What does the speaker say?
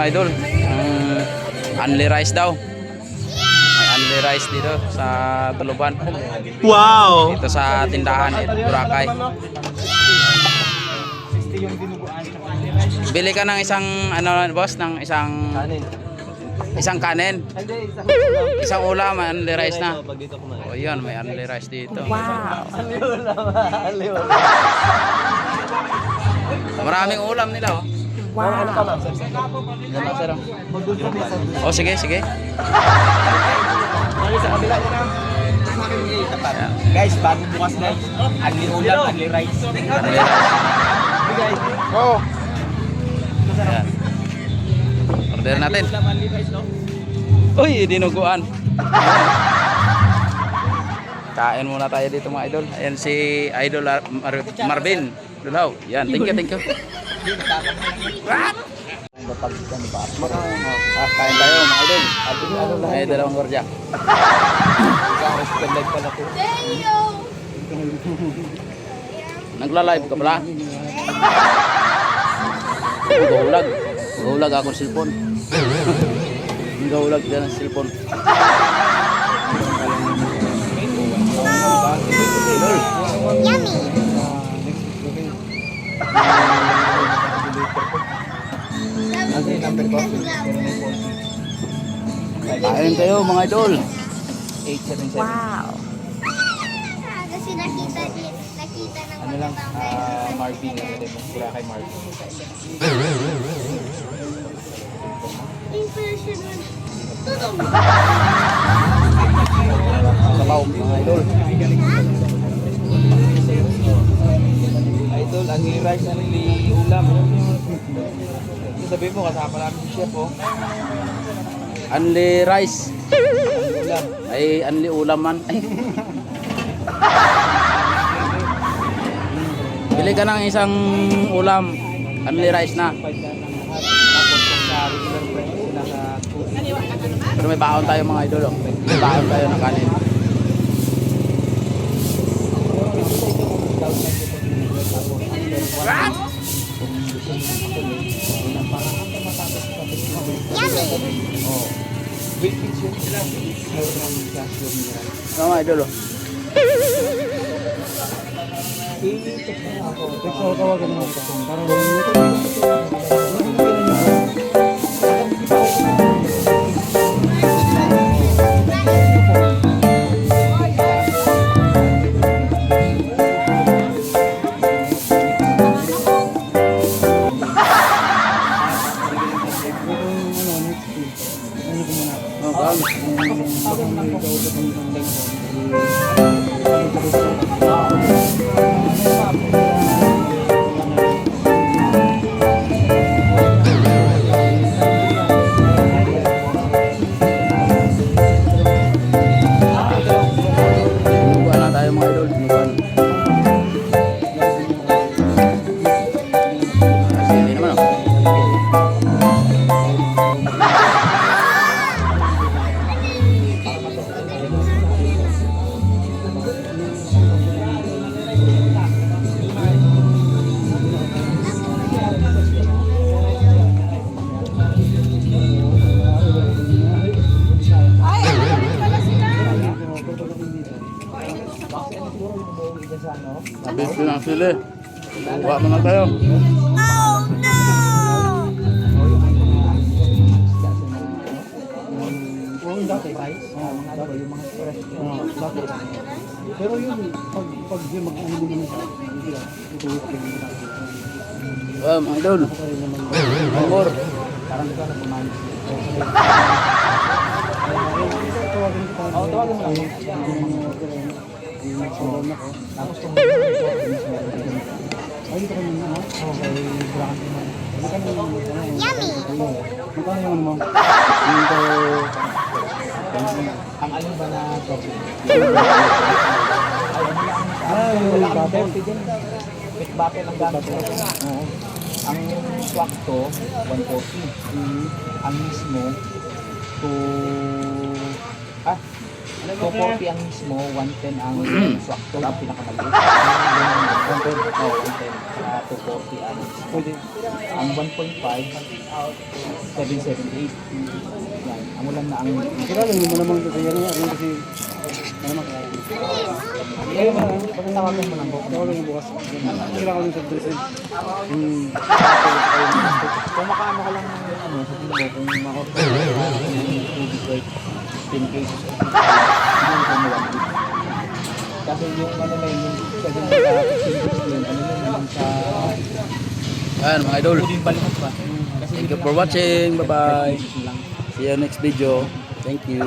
mga idol. Only rice daw. May only rice dito sa Tuluban. Wow! Dito sa tindahan Boracay. Bili ka ng isang ano boss, ng isang kanin. Isang ulam, only rice na. Oh, yun, may only rice dito. Wow. Maraming ulam nila, oh. Wow. Oh, sige, sige. Guys, bago bukas guys. Only ulam, only rice. Oh. Ayan. Order natin. Uy, dinuguan. Kain muna tayo dito mga idol. Ayan si Idol Marvin Dulaw. Yan, thank you, thank you. Kain tayo mga idol. May dalawang gordya. Nagla-live ka pala? Gaulag. Gaulag ako ng cellphone. Gaulag dyan ng cellphone. Kain kayo mga idol. 877. Wow. Kasi nakita ng Ano lang, Marvin na rin mo. Pura kay Marvin. impression mo. Sabaw mga idol. Idol, ang rice ano yung ulam. Sabi mo, kasama namin si Chef, oh. Only rice. Ulam. Ay, only ulam man. Ay. Bili ka ng isang ulam. Only rice na. Tapos kung sa regular price, nasa 2. Pero may baon tayo mga idol. Oh. May baon tayo ng kanin. Ano mga idol? Oh. Dinuguan na tayo mga idol. Dinuguan. Sili naman oh. Nabit ko ng sili. Huwag mo na tayo. Pero yun, pag mag-ano mo naman siya, Mga idol. Amor. parang ito na kumain. Tawagan mo lang. Tapos kung ay, dito kami na, okay, burakan ko man. Yummy! Magkano yung mo? Ang alin ba na topic? Ay, wala kang bapel din. Pick bapel ang gamit ko. Ang swak to, 140. Ang mismo, to... 240 ang mismo, 110 ang swakto, ang pinakamaliit. 110? Oo, 110. Saka 240 ang mismo. Ang 1.5, 778. Yan, ang ulan na ang... Kilala mo naman kasi yan yan kasi ano Eh, pagkatawagan mo lang po. tawagan yung bukas. Kailangan ko yung subdresin. Kung makaano ka lang ng ano, sa tingin mo, kung ma-order ka like 10 cases of hindi mo mawag. Kasi yung ano na yun, yung kasi yung yun, ano yun, yung sa Ayan mga idol. puding balikat pa. Kasi Thank you for watching. Bye-bye. See you next video. Thank you.